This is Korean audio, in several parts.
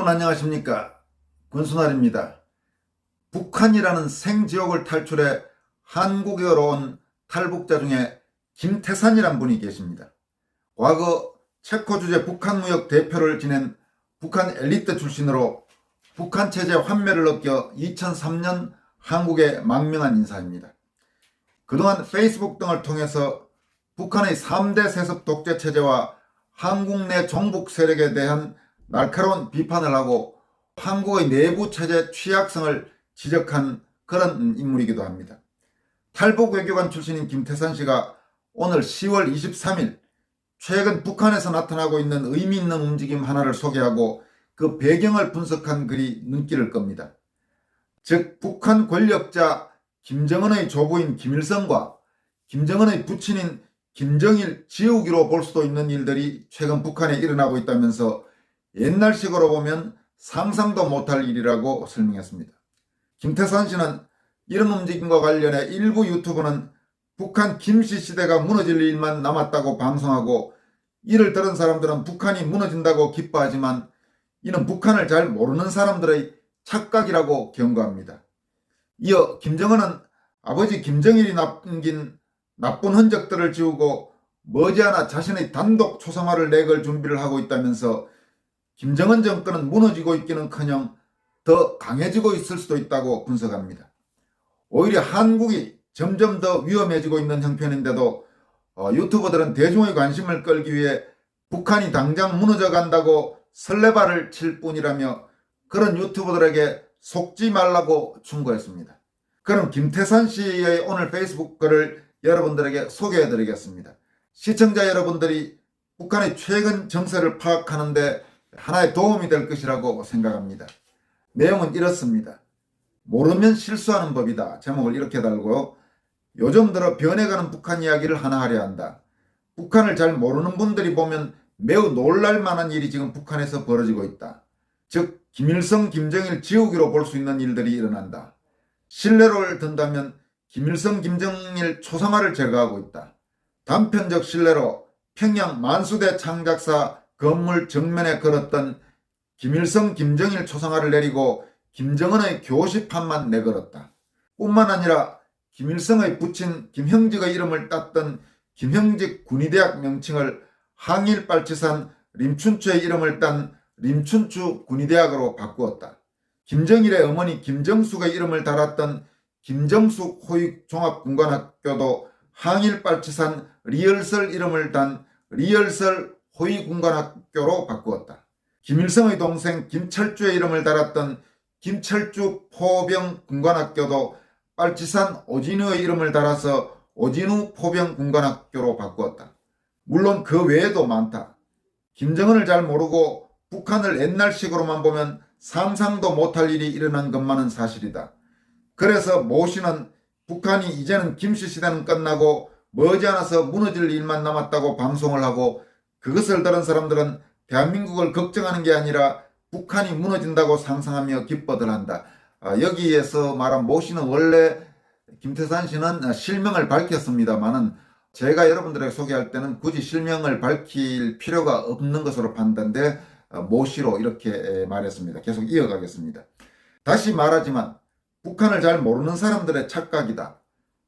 여러분 안녕하십니까? 권순환입니다. 북한이라는 생지옥을 탈출해 한국에 온 탈북자 중에 김태산이란 분이 계십니다. 과거 체코 주재 북한무역 대표를 지낸 북한 엘리트 출신으로 북한 체제 환멸을 느껴 2003년 한국에 망명한 인사입니다. 그동안 페이스북 등을 통해서 북한의 3대 세습 독재 체제와 한국 내 종북 세력에 대한 날카로운 비판을 하고 한국의 내부 체제 취약성을 지적한 그런 인물이기도 합니다. 탈북 외교관 출신인 김태산 씨가 오늘 10월 23일 최근 북한에서 나타나고 있는 의미 있는 움직임 하나를 소개하고 그 배경을 분석한 글이 눈길을 끕니다. 즉 북한 권력자 김정은의 조부인 김일성과 김정은의 부친인 김정일 지우기로 볼 수도 있는 일들이 최근 북한에 일어나고 있다면서 옛날식으로 보면 상상도 못할 일이라고 설명했습니다. 김태산 씨는 이런 움직임과 관련해 일부 유튜브는 북한 김씨 시대가 무너질 일만 남았다고 방송하고 이를 들은 사람들은 북한이 무너진다고 기뻐하지만 이는 북한을 잘 모르는 사람들의 착각이라고 경고합니다. 이어 김정은은 아버지 김정일이 남긴 나쁜 흔적들을 지우고 머지않아 자신의 단독 초상화를 내걸 준비를 하고 있다면서 김정은 정권은 무너지고 있기는커녕 더 강해지고 있을 수도 있다고 분석합니다. 오히려 한국이 점점 더 위험해지고 있는 형편인데도 유튜버들은 대중의 관심을 끌기 위해 북한이 당장 무너져 간다고 설레발을 칠 뿐이라며 그런 유튜버들에게 속지 말라고 충고했습니다. 그럼 김태산 씨의 오늘 페이스북 글을 여러분들에게 소개해 드리겠습니다. 시청자 여러분들이 북한의 최근 정세를 파악하는 데 하나의 도움이 될 것이라고 생각합니다. 내용은 이렇습니다. 모르면 실수하는 법이다. 제목을 이렇게 달고 요즘 들어 변해가는 북한 이야기를 하나 하려 한다. 북한을 잘 모르는 분들이 보면 매우 놀랄 만한 일이 지금 북한에서 벌어지고 있다. 즉 김일성, 김정일 지우기로 볼 수 있는 일들이 일어난다. 신뢰를 든다면 김일성, 김정일 초상화를 제거하고 있다. 단편적 신뢰로 평양 만수대 창작사 건물 정면에 걸었던 김일성, 김정일 초상화를 내리고 김정은의 교시판만 내걸었다. 뿐만 아니라 김일성의 부친 김형직의 이름을 땄던 김형직 군의대학 명칭을 항일빨치산 림춘추의 이름을 딴 림춘추 군의대학으로 바꾸었다. 김정일의 어머니 김정숙의 이름을 달았던 김정숙 호위종합군관학교도 항일빨치산 리얼설 이름을 단 리얼설 호위군관학교로 바꾸었다. 김일성의 동생 김철주의 이름을 달았던 김철주 포병군관학교도 빨치산 오진우의 이름을 달아서 오진우 포병군관학교로 바꾸었다. 물론 그 외에도 많다. 김정은을 잘 모르고 북한을 옛날식으로만 보면 상상도 못할 일이 일어난 것만은 사실이다. 그래서 모 씨는 북한이 이제는 김씨 시대는 끝나고 머지않아서 무너질 일만 남았다고 방송을 하고 그것을 들은 사람들은 대한민국을 걱정하는 게 아니라 북한이 무너진다고 상상하며 기뻐들 한다. 여기에서 말한 모 씨는 원래 김태산 씨는 실명을 밝혔습니다만은 제가 여러분들에게 소개할 때는 굳이 실명을 밝힐 필요가 없는 것으로 판단돼 모 씨로 이렇게 말했습니다. 계속 이어가겠습니다. 다시 말하지만 북한을 잘 모르는 사람들의 착각이다.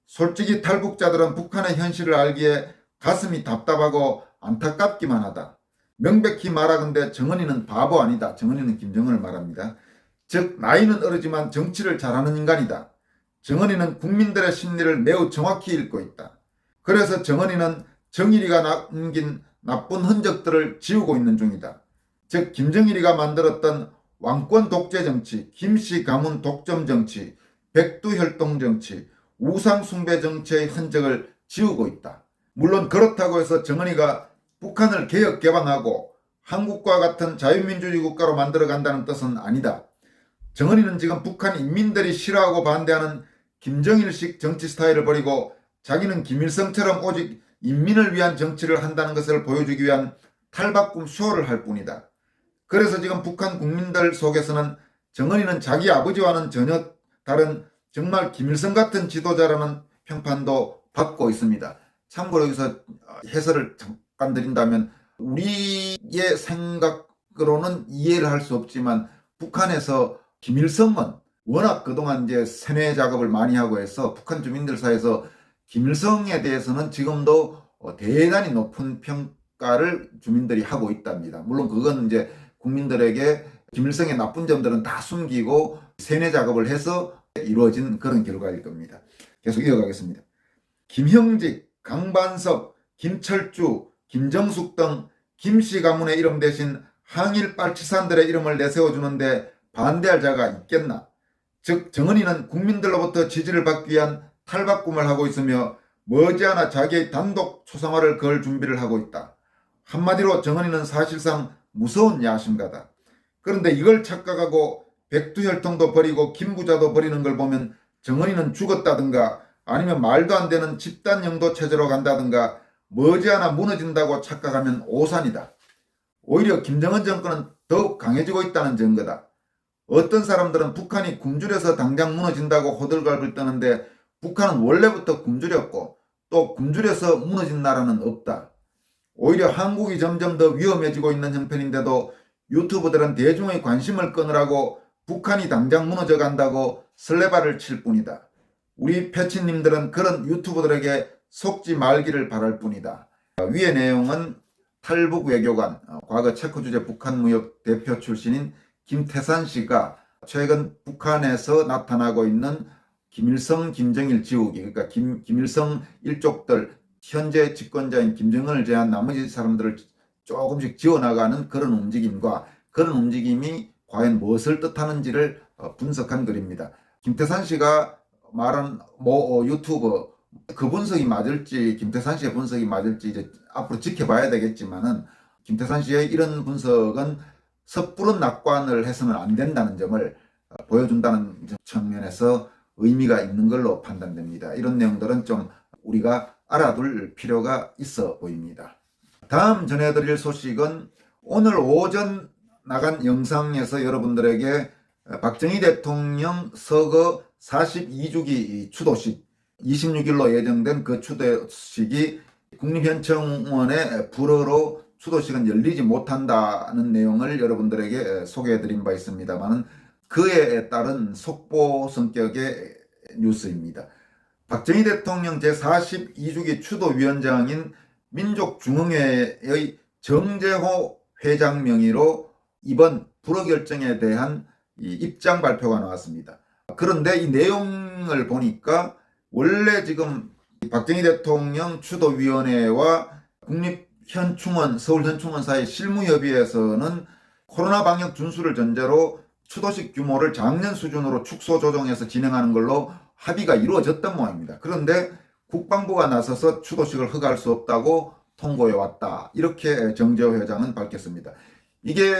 솔직히 탈북자들은 북한의 현실을 알기에 가슴이 답답하고 안타깝기만 하다. 명백히 말하건대 정은이는 바보 아니다. 정은이는 김정은을 말합니다. 즉 나이는 어리지만 정치를 잘하는 인간이다. 정은이는 국민들의 심리를 매우 정확히 읽고 있다. 그래서 정은이는 정일이가 남긴 나쁜 흔적들을 지우고 있는 중이다. 즉 김정일이가 만들었던 왕권 독재 정치, 김씨 가문 독점 정치, 백두혈통 정치, 우상숭배 정치의 흔적을 지우고 있다. 물론 그렇다고 해서 정은이가 북한을 개혁 개방하고 한국과 같은 자유민주주의 국가로 만들어간다는 뜻은 아니다. 정은이는 지금 북한 인민들이 싫어하고 반대하는 김정일식 정치 스타일을 버리고 자기는 김일성처럼 오직 인민을 위한 정치를 한다는 것을 보여주기 위한 탈바꿈 쇼를 할 뿐이다. 그래서 지금 북한 국민들 속에서는 정은이는 자기 아버지와는 전혀 다른 정말 김일성 같은 지도자라는 평판도 받고 있습니다. 참고로 여기서 해설을 잠깐 드린다면 우리의 생각 상식으로는 이해를 할 수 없지만 북한에서 김일성은 워낙 그동안 이제 세뇌 작업을 많이 하고 해서 북한 주민들 사이에서 김일성에 대해서는 지금도 대단히 높은 평가를 주민들이 하고 있답니다. 물론 그건 이제 국민들에게 김일성의 나쁜 점들은 다 숨기고 세뇌 작업을 해서 이루어진 그런 결과일 겁니다. 계속 이어가겠습니다. 김형직, 강반석, 김철주, 김정숙 등 김씨 가문의 이름 대신 항일 빨치산들의 이름을 내세워주는데 반대할 자가 있겠나? 즉 정은이는 국민들로부터 지지를 받기 위한 탈바꿈을 하고 있으며 머지않아 자기의 단독 초상화를 걸 준비를 하고 있다. 한마디로 정은이는 사실상 무서운 야심가다. 그런데 이걸 착각하고 백두혈통도 버리고 김부자도 버리는 걸 보면 정은이는 죽었다든가 아니면 말도 안 되는 집단 영도 체제로 간다든가 머지않아 무너진다고 착각하면 오산이다. 오히려 김정은 정권은 더욱 강해지고 있다는 증거다. 어떤 사람들은 북한이 굶주려서 당장 무너진다고 호들갑을 떠는데 북한은 원래부터 굶주렸고 또 굶주려서 무너진 나라는 없다. 오히려 한국이 점점 더 위험해지고 있는 형편인데도 유튜버들은 대중의 관심을 끄느라고 북한이 당장 무너져 간다고 설레발을 칠 뿐이다. 우리 패치님들은 그런 유튜버들에게 속지 말기를 바랄 뿐이다. 위의 내용은 탈북 외교관, 과거 체코 주재 북한 무역 대표 출신인 김태산 씨가 최근 북한에서 나타나고 있는 김일성, 김정일 지우기, 그러니까 김일성 일족들, 현재 집권자인 김정은을 제한 나머지 사람들을 조금씩 지워나가는 그런 움직임과 그런 움직임이 과연 무엇을 뜻하는지를 분석한 글입니다. 김태산 씨가 말한 유튜브 그 분석이 맞을지 김태산 씨의 분석이 맞을지 이제 앞으로 지켜봐야 되겠지만은 김태산 씨의 이런 분석은 섣부른 낙관을 해서는 안 된다는 점을 보여준다는 측면에서 의미가 있는 걸로 판단됩니다. 이런 내용들은 좀 우리가 알아둘 필요가 있어 보입니다. 다음 전해드릴 소식은 오늘 오전 나간 영상에서 여러분들에게 박정희 대통령 서거 42주기 추도식 26일로 예정된 그 추도식이 국립현충원의 불허로 추도식은 열리지 못한다는 내용을 여러분들에게 소개해드린 바 있습니다만 그에 따른 속보 성격의 뉴스입니다. 박정희 대통령 제42주기 추도위원장인 민족중흥회의 정재호 회장 명의로 이번 불허 결정에 대한 입장 발표가 나왔습니다. 그런데 이 내용을 보니까 원래 지금 박정희 대통령 추도위원회와 국립현충원, 서울현충원 사이 실무협의회에서는 코로나 방역 준수를 전제로 추도식 규모를 작년 수준으로 축소 조정해서 진행하는 걸로 합의가 이루어졌던 모양입니다. 그런데 국방부가 나서서 추도식을 허가할 수 없다고 통보해 왔다. 이렇게 정재호 회장은 밝혔습니다. 이게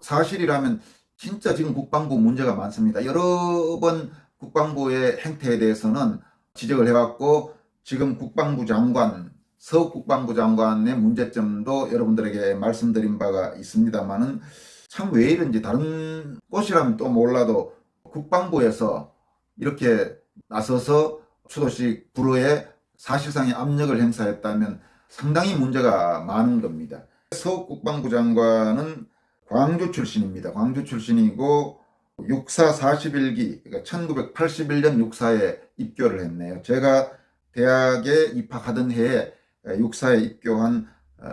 사실이라면 진짜 지금 국방부 문제가 많습니다. 여러 번 국방부의 행태에 대해서는 지적을 해왔고 지금 국방부 장관, 서 국방부 장관의 문제점도 여러분들에게 말씀드린 바가 있습니다만은 참 왜 이런지 다른 곳이라면 또 몰라도 국방부에서 이렇게 나서서 추도식 불허에 사실상의 압력을 행사했다면 상당히 문제가 많은 겁니다. 서 국방부 장관은 광주 출신입니다. 광주 출신이고 육사 41기, 그러니까 1981년 육사에 입교를 했네요. 제가 대학에 입학하던 해에 육사에 입교한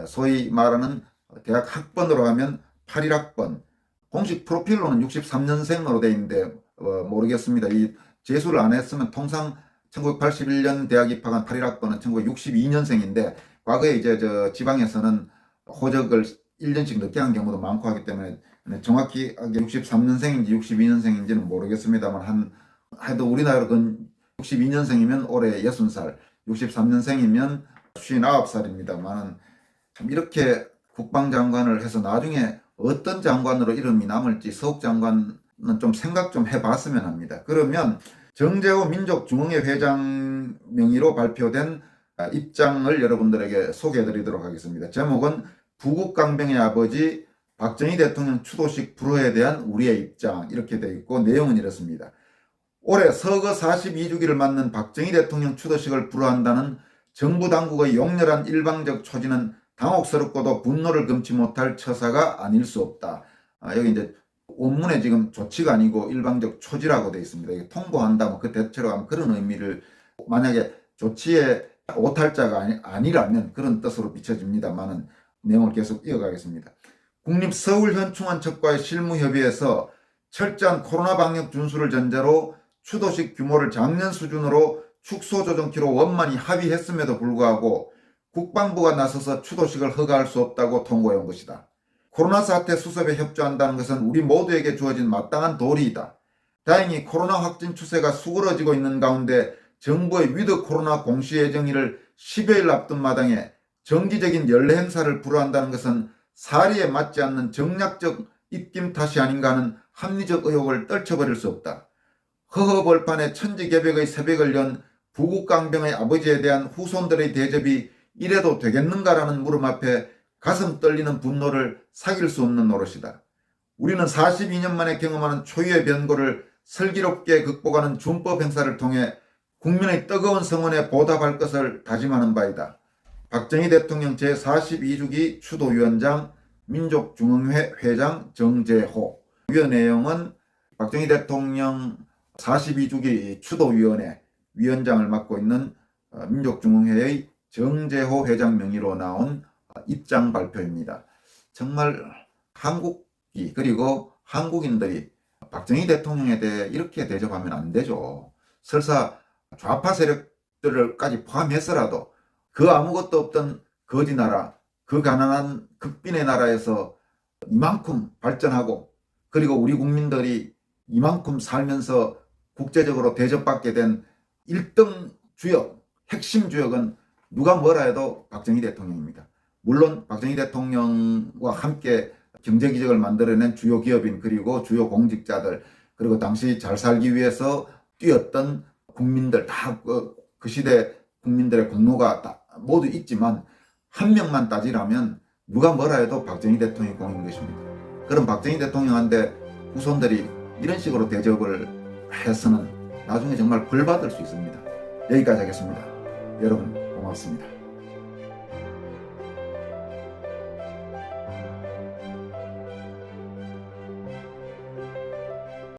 소위 말하는 대학 학번으로 하면 81학번, 공식 프로필로는 63년생으로 돼 있는데 모르겠습니다. 이 재수를 안 했으면 통상 1981년 대학 입학한 81학번은 1962년생인데 과거에 이제 지방에서는 호적을 1년씩 늦게 한 경우도 많고 하기 때문에 정확히 63년생인지 62년생인지는 모르겠습니다만 해도 우리나라로 건 62년생이면 올해 60살, 63년생이면 59살입니다만 참 이렇게 국방장관을 해서 나중에 어떤 장관으로 이름이 남을지 서욱 장관은 좀 생각 좀 해봤으면 합니다. 그러면 정재호 민족중흥회 회장 명의로 발표된 입장을 여러분들에게 소개해드리도록 하겠습니다. 제목은 부국강병의 아버지 박정희 대통령 추도식 불허에 대한 우리의 입장 이렇게 되어 있고 내용은 이렇습니다. 올해 서거 42주기를 맞는 박정희 대통령 추도식을 불허한다는 정부 당국의 용렬한 일방적 초진은 당혹스럽고도 분노를 금치 못할 처사가 아닐 수 없다. 여기 이제 원문에 지금 조치가 아니고 일방적 초지라고 되어 있습니다. 이게 통보한다, 뭐 그 대체로 하면 그런 의미를, 만약에 조치의 오탈자가 아니라면 그런 뜻으로 비춰집니다만은 내용을 계속 이어가겠습니다. 국립 서울현충원 측과의 실무협의에서 철저한 코로나 방역 준수를 전제로 추도식 규모를 작년 수준으로 축소 조정키로 원만히 합의했음에도 불구하고 국방부가 나서서 추도식을 허가할 수 없다고 통보해 온 것이다. 코로나 사태 수습에 협조한다는 것은 우리 모두에게 주어진 마땅한 도리이다. 다행히 코로나 확진 추세가 수그러지고 있는 가운데 정부의 위드 코로나 공시 예정일을 10여일 앞둔 마당에 정기적인 연례 행사를 불허한다는 것은 사리에 맞지 않는 정략적 입김 탓이 아닌가 하는 합리적 의혹을 떨쳐버릴 수 없다. 허허벌판에 천지개벽의 새벽을 연 부국강병의 아버지에 대한 후손들의 대접이 이래도 되겠는가라는 물음 앞에 가슴 떨리는 분노를 사귈 수 없는 노릇이다. 우리는 42년 만에 경험하는 초유의 변고를 슬기롭게 극복하는 준법 행사를 통해 국민의 뜨거운 성원에 보답할 것을 다짐하는 바이다. 박정희 대통령 제42주기 추도위원장, 민족중흥회 회장 정재호. 위원 내용은 박정희 대통령 42주기 추도위원회 위원장을 맡고 있는 민족중흥회의 정재호 회장 명의로 나온 입장 발표입니다. 정말 한국이, 그리고 한국인들이 박정희 대통령에 대해 이렇게 대접하면 안 되죠. 설사 좌파 세력들까지 포함해서라도 그 아무것도 없던 거지 나라, 그 가난한 극빈의 나라에서 이만큼 발전하고, 그리고 우리 국민들이 이만큼 살면서 국제적으로 대접받게 된 1등 주역, 핵심 주역은 누가 뭐라 해도 박정희 대통령입니다. 물론 박정희 대통령과 함께 경제기적을 만들어낸 주요 기업인, 그리고 주요 공직자들, 그리고 당시 잘 살기 위해서 뛰었던 국민들, 다 그 시대 국민들의 공로가 다 모두 있지만 한 명만 따지라면 누가 뭐라 해도 박정희 대통령이 공인 것입니다. 그럼 박정희 대통령한테 후손들이 이런 식으로 대접을 해서는 나중에 정말 벌 받을 수 있습니다. 여기까지 하겠습니다. 여러분 고맙습니다.